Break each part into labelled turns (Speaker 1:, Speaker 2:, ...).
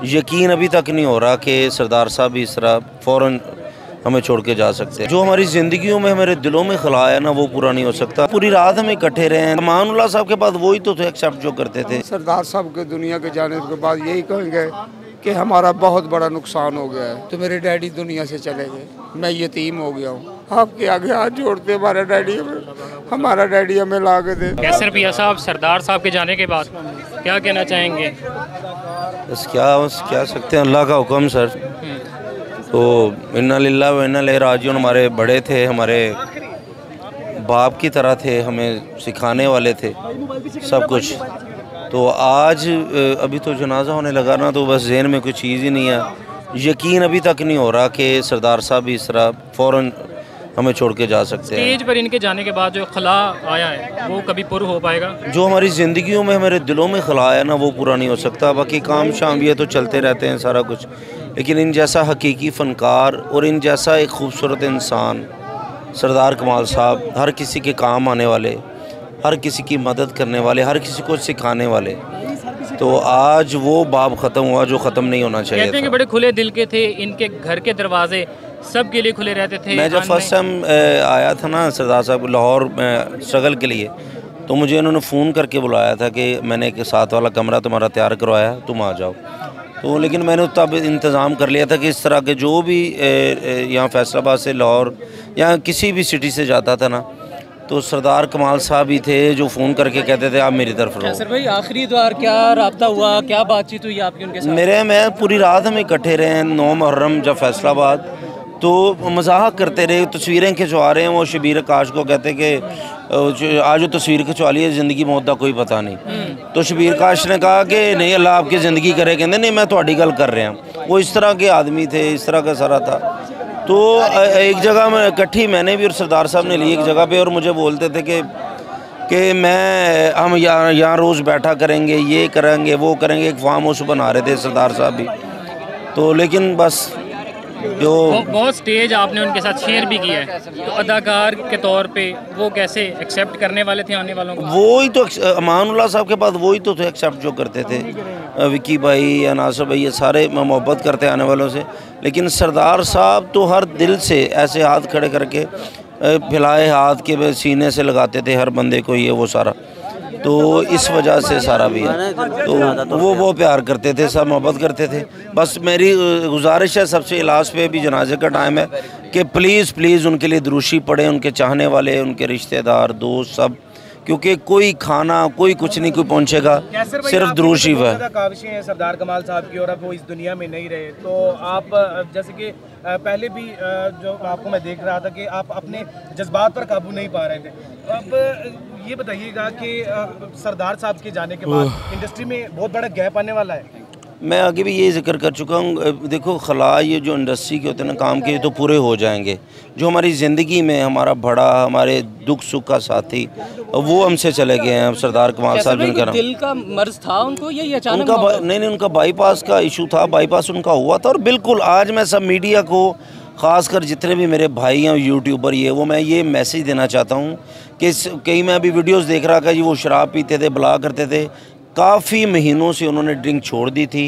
Speaker 1: यकीन अभी तक नहीं हो रहा कि सरदार साहब भी इस तरह फ़ौरन हमें छोड़ के जा सकते हैं। जो हमारी ज़िंदगियों में हमारे दिलों में खला है ना, वो पूरा नहीं हो सकता। पूरी रात हम इकट्ठे रहे हैं। अमानुल्लाह साहब के बाद वही तो थे एक्सेप्ट जो करते थे।
Speaker 2: सरदार साहब के दुनिया के जाने के बाद यही कहेंगे कि हमारा बहुत बड़ा नुकसान हो गया है। तो मेरे डैडी दुनिया से चले गए, मैं यतीम हो गया हूँ। आपके आगे हाथ जोड़ते हमारा डैडी हमें ला के दे।
Speaker 3: कैसर पिया साहब, सरदार साहब के जाने के बाद क्या कहना चाहेंगे?
Speaker 1: बस क्या सकते हैं, अल्लाह का हुक्म सर। तो इन्ना लिल्लाहि व इन्ना इलैहि राजिऊन। हमारे बड़े थे, हमारे बाप की तरह थे, हमें सिखाने वाले थे सब कुछ। तो आज अभी तो जनाजा होने लगा ना, तो बस जहन में कोई चीज़ ही नहीं है। यकीन अभी तक नहीं हो रहा कि सरदार साहब भी इस तरह फ़ौरन हमें छोड़ के जा सकते हैं।
Speaker 3: स्टेज पर इनके जाने के बाद जो खला आया है वो कभी पूरा हो पाएगा?
Speaker 1: जो हमारी ज़िंदगियों में हमारे दिलों में खला है ना, वो पूरा नहीं हो सकता। बाकी काम शाम ये तो चलते रहते हैं सारा कुछ, लेकिन इन जैसा हकीकी फ़नकार और इन जैसा एक खूबसूरत इंसान सरदार कमाल साहब, हर किसी के काम आने वाले, हर किसी की मदद करने वाले, हर किसी को सिखाने वाले, तो आज वो बाब ख़त्म हुआ जो ख़त्म नहीं होना चाहिए।
Speaker 3: कहते हैं कि बड़े खुले दिल के थे, इनके घर के दरवाजे सब के लिए खुले रहते थे।
Speaker 1: मैं जब फर्स्ट टाइम आया था ना सरदार साहब लाहौर में स्ट्रगल के लिए, तो मुझे इन्होंने फ़ोन करके बुलाया था कि मैंने एक साथ वाला कमरा तुम्हारा तैयार करवाया, तुम आ जाओ। तो लेकिन मैंने तब इंतज़ाम कर लिया था कि इस तरह के जो भी यहाँ फैसलाबाद से लाहौर या किसी भी सिटी से जाता था ना, तो सरदार कमाल साहब ही थे जो फ़ोन करके कहते थे आप मेरी तरफ रहो।
Speaker 3: सर भाई, आखिरी बार क्या राब्ता हुआ, क्या बातचीत हुई आपकी उनके साथ?
Speaker 1: मैं पूरी रात हम इकट्ठे रहे हैं 9 मुहर्रम जब फैसलाबाद, तो मजाक करते रहे, तस्वीरें खिंचवा रहे हैं। वो शबीर काश को कहते कि आज जो तस्वीर खिंचवा ली है, ज़िंदगी मौत का कोई पता नहीं। तो शबीर काश ने कहा कि नहीं अल्लाह आपकी ज़िंदगी करे, कहते नहीं मैं थोड़ी गल कर रहे हैं। वो इस तरह के आदमी थे, इस तरह का सारा था। तो एक जगह में इकट्ठी मैंने भी और सरदार साहब ने ली एक जगह पे, और मुझे बोलते थे कि हम यहाँ रोज़ बैठा करेंगे, ये करेंगे वो करेंगे। एक फार्म हाउस बना रहे थे सरदार साहब भी। तो लेकिन बस जो
Speaker 3: बहुत स्टेज आपने उनके साथ शेयर भी किया है, तो अदाकार के तौर पे वो कैसे एक्सेप्ट करने वाले थे आने वालों को?
Speaker 1: वो ही तो अमानुल्लाह साहब के बाद वही तो थे एक्सेप्ट जो करते थे। विकी भाई या नासिर भाई, ये सारे मोहब्बत करते आने वालों से। लेकिन सरदार साहब तो हर दिल से ऐसे हाथ खड़े करके फैलाए हाथ के सीने से लगाते थे हर बंदे को, ये वो सारा। तो इस वजह से सारा भी है। तो वो प्यार करते थे, सब मोहब्बत करते थे। बस मेरी गुजारिश है सबसे, इलाज पे भी जनाजे का टाइम है, कि प्लीज़ उनके लिए दुरूशी पढ़ें, उनके चाहने वाले, उनके रिश्तेदार, दोस्त सब, क्योंकि कोई खाना कोई कुछ नहीं कोई पहुँचेगा, सिर्फ दुरूशी है।
Speaker 4: काविशें हैं सरदार कमाल साहब की, और अब वो इस दुनिया में नहीं रहे। तो आप जैसे कि पहले भी जो आपको मैं देख रहा था कि आप अपने जज्बात पर काबू नहीं पा रहे थे। अब ये बताइएगा कि सरदार साहब के जाने के बाद इंडस्ट्री में बहुत बड़ा गैप आने वाला है।
Speaker 1: मैं आगे भी ये जिक्र कर चुका हूँ। देखो खला, ये जो इंडस्ट्री के होते हैं ना काम के, तो पूरे हो जाएंगे। जो हमारी ज़िंदगी में हमारा बड़ा, हमारे दुख सुख का साथी, वो हमसे चले गए हैं। सरदार कमाल साहब जिनका
Speaker 3: दिल का मर्ज था उनको, यही अचानक
Speaker 1: उनका नहीं उनका बाईपास का इशू था, बाईपास उनका हुआ था। और बिल्कुल आज मैं सब मीडिया को, ख़ासकर जितने भी मेरे भाई हैं यूट्यूबर, ये वो, मैं ये मैसेज देना चाहता हूँ कि कहीं मैं अभी वीडियोस देख रहा था कि वो शराब पीते थे, बुला करते थे। काफ़ी महीनों से उन्होंने ड्रिंक छोड़ दी थी।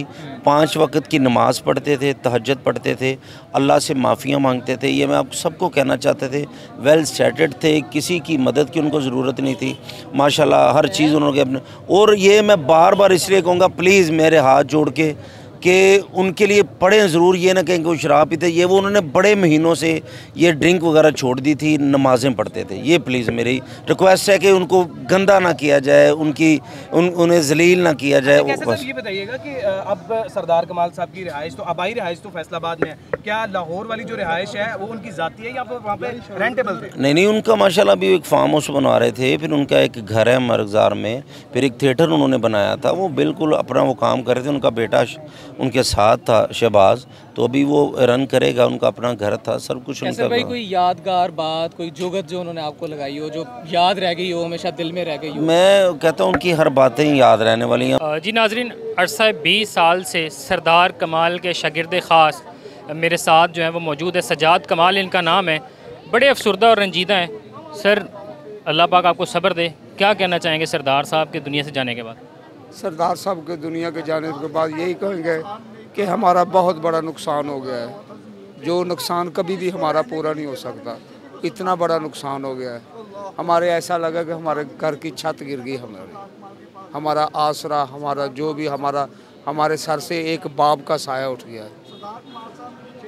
Speaker 1: 5 वक्त की नमाज़ पढ़ते थे, तहज्जुद पढ़ते थे, अल्लाह से माफ़ियाँ मांगते थे। ये मैं आप सबको कहना चाहते थे। वेल सेटेड थे, किसी की मदद की उनको ज़रूरत नहीं थी। माशाल्लाह हर चीज़ उन्होंने अपने, और ये मैं बार बार इसलिए कहूँगा, प्लीज़ मेरे हाथ जोड़ के कि उनके लिए पढ़ें ज़रूर। ये ना कहें कि वो शराब पीते, ये वो उन्होंने बड़े महीनों से ये ड्रिंक वगैरह छोड़ दी थी, नमाज़ें पढ़ते थे। ये प्लीज़ मेरी रिक्वेस्ट है कि उनको गंदा ना किया जाए, उन्हें जलील ना किया जाए।
Speaker 4: बस ये बताइएगा कि अब सरदार कमाल साहब की रिहाइश तो आबाई रिहाइश तो फैसलाबाद में है, क्या लाहौर वाली जो रिहाइश है वो उनकी ज़ाती है या फिर वहाँ पे रेंटेबल थे?
Speaker 1: नहीं, उनका माशाल्लाह अभी एक फार्म हाउस बनवा रहे थे, फिर उनका एक घर है मरगज़ार में, फिर एक थिएटर उन्होंने बनाया था। वो बिल्कुल अपना वो काम कर रहे थे। उनका बेटा उनके साथ था शहबाज, तो अभी वो रन करेगा। उनका अपना घर था, सब कुछ उनका।
Speaker 3: भाई कोई यादगार बात, कोई जुगत जो उन्होंने आपको लगाई हो, जो याद रह गई हो, हमेशा दिल में रह गई हो?
Speaker 1: मैं कहता हूँ उनकी हर बातें याद रहने वाली हैं।
Speaker 3: जी नाजरीन, अरसा 20 साल से सरदार कमाल के शागिर्द ख़ास मेरे साथ जो है वो मौजूद है। सजाद कमाल इनका नाम है। बड़े अफसरदा और रंजीदा हैं। सर, अल्लाह पाक आपको सब्र दे। क्या कहना चाहेंगे सरदार साहब के दुनिया से जाने के बाद?
Speaker 2: सरदार साहब के दुनिया के जाने के बाद यही कहेंगे कि हमारा बहुत बड़ा नुकसान हो गया है, जो नुकसान कभी भी हमारा पूरा नहीं हो सकता, इतना बड़ा नुकसान हो गया है। हमारे ऐसा लगा कि हमारे घर की छत गिर गई, हमारा आसरा, हमारा जो भी हमारे सर से एक बाप का साया उठ गया है।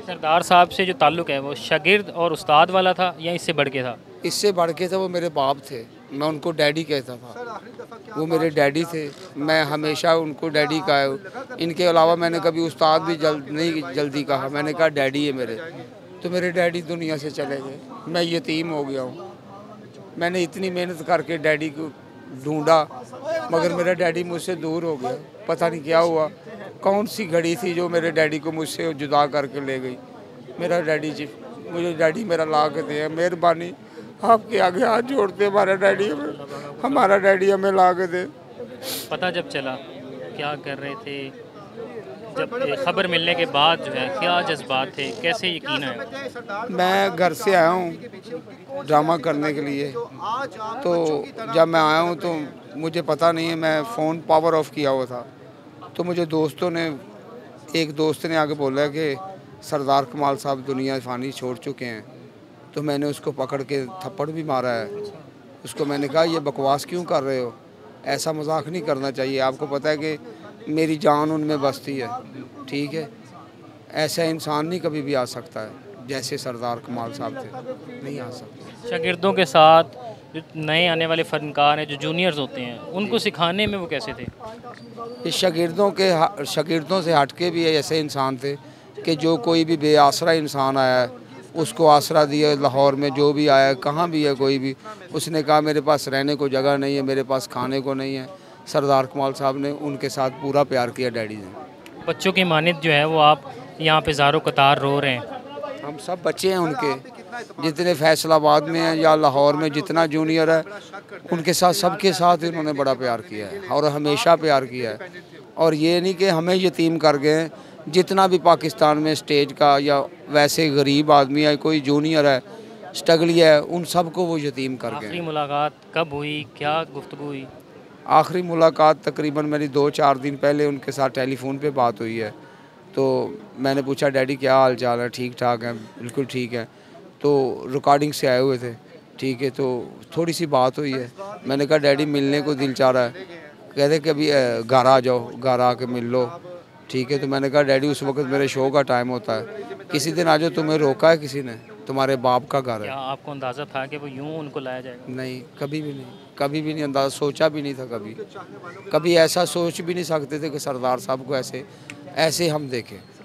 Speaker 3: सरदार साहब से जो ताल्लुक़ है वो शागिर्द और उस्ताद वाला था या इससे बढ़ के था?
Speaker 2: इससे बढ़ के था, वो मेरे बाप थे, मैं उनको डैडी कहता था, वो मेरे डैडी थे, मैं हमेशा उनको डैडी कहा है। इनके अलावा मैंने कभी उस्ताद भी नहीं जल्दी कहा, मैंने कहा डैडी है मेरे। तो मेरे डैडी दुनिया से चले गए, मैं यतीम हो गया हूँ। मैंने इतनी मेहनत करके डैडी को ढूंढा, मगर मेरा डैडी मुझसे दूर हो गया। पता नहीं क्या हुआ, कौन सी घड़ी थी जो मेरे डैडी को मुझसे जुदा करके ले गई। मेरा डैडी जी, मुझे डैडी मेरा ला के दे, मेहरबानी आपके आगे हाथ जोड़ते, हमारा डैडी हमें ला के दे।
Speaker 3: पता जब चला क्या कर रहे थे, जब ये खबर मिलने के बाद जो है क्या जज्बात थे, कैसे यकीन आया?
Speaker 2: मैं घर से आया हूँ ड्रामा करने के लिए, तो जब मैं आया हूँ तो मुझे पता नहीं है, मैं फ़ोन पावर ऑफ किया हुआ था, तो मुझे एक दोस्त ने आके बोला कि सरदार कमाल साहब दुनिया फ़ानी छोड़ चुके हैं। तो मैंने उसको पकड़ के थप्पड़ भी मारा है। उसको मैंने कहा ये बकवास क्यों कर रहे हो, ऐसा मजाक नहीं करना चाहिए, आपको पता है कि मेरी जान उनमें बसती है, ठीक है, ऐसा इंसान नहीं कभी भी आ सकता है जैसे सरदार कमाल साहब थे, नहीं आ सकता।
Speaker 3: शागिर्दों के साथ जो नए आने वाले फ़नकार हैं, जो जूनियर्स होते हैं, उनको सिखाने में वो कैसे थे?
Speaker 2: इस शागिर्दों से हटके भी ऐसे इंसान थे कि जो कोई भी बेआसरा इंसान आया है उसको आसरा दिया। लाहौर में जो भी आया, कहाँ भी है कोई भी, उसने कहा मेरे पास रहने को जगह नहीं है, मेरे पास खाने को नहीं है, सरदार कमाल साहब ने उनके साथ पूरा प्यार किया डैडी ने।
Speaker 3: बच्चों की मानित जो है वो आप यहाँ पे ज़ारो कतार रो रहे हैं।
Speaker 2: हम सब बच्चे हैं उनके, जितने फैसलाबाद में हैं या लाहौर में जितना जूनियर है, उनके साथ सबके साथ इन्होंने बड़ा प्यार किया है और हमेशा प्यार किया है। और ये नहीं कि हमें यतीम कर गए, जितना भी पाकिस्तान में स्टेज का या वैसे गरीब आदमी है, कोई जूनियर है, स्ट्रगली है, उन सबको वो यतीम कर गए।
Speaker 3: आखिरी मुलाकात कब हुई, क्या गुफ्तगू हुई?
Speaker 2: आखिरी मुलाकात तकरीबन मेरी 2-4 दिन पहले उनके साथ टेलीफोन पे बात हुई है। तो मैंने पूछा डैडी क्या हाल चाल है, ठीक ठाक है? बिल्कुल ठीक है। तो रिकॉर्डिंग से आए हुए थे, ठीक है, तो थोड़ी सी बात हुई है। मैंने कहा डैडी मिलने को दिल चाह रहा है, कहते कि अभी घर आ जाओ, घर आके मिल लो, ठीक है। तो मैंने कहा डैडी उस वक्त मेरे शो का टाइम होता है, किसी दिन आ जाओ, तुम्हें रोका है किसी ने? तुम्हारे बाप का घर है।
Speaker 3: क्या आपको अंदाज़ा था कि वो यूँ उनको लाया जाएगा?
Speaker 2: नहीं, कभी भी नहीं, कभी भी नहीं अंदाज़ा, सोचा भी नहीं था कभी ऐसा सोच भी नहीं सकते थे कि सरदार साहब को ऐसे हम देखें।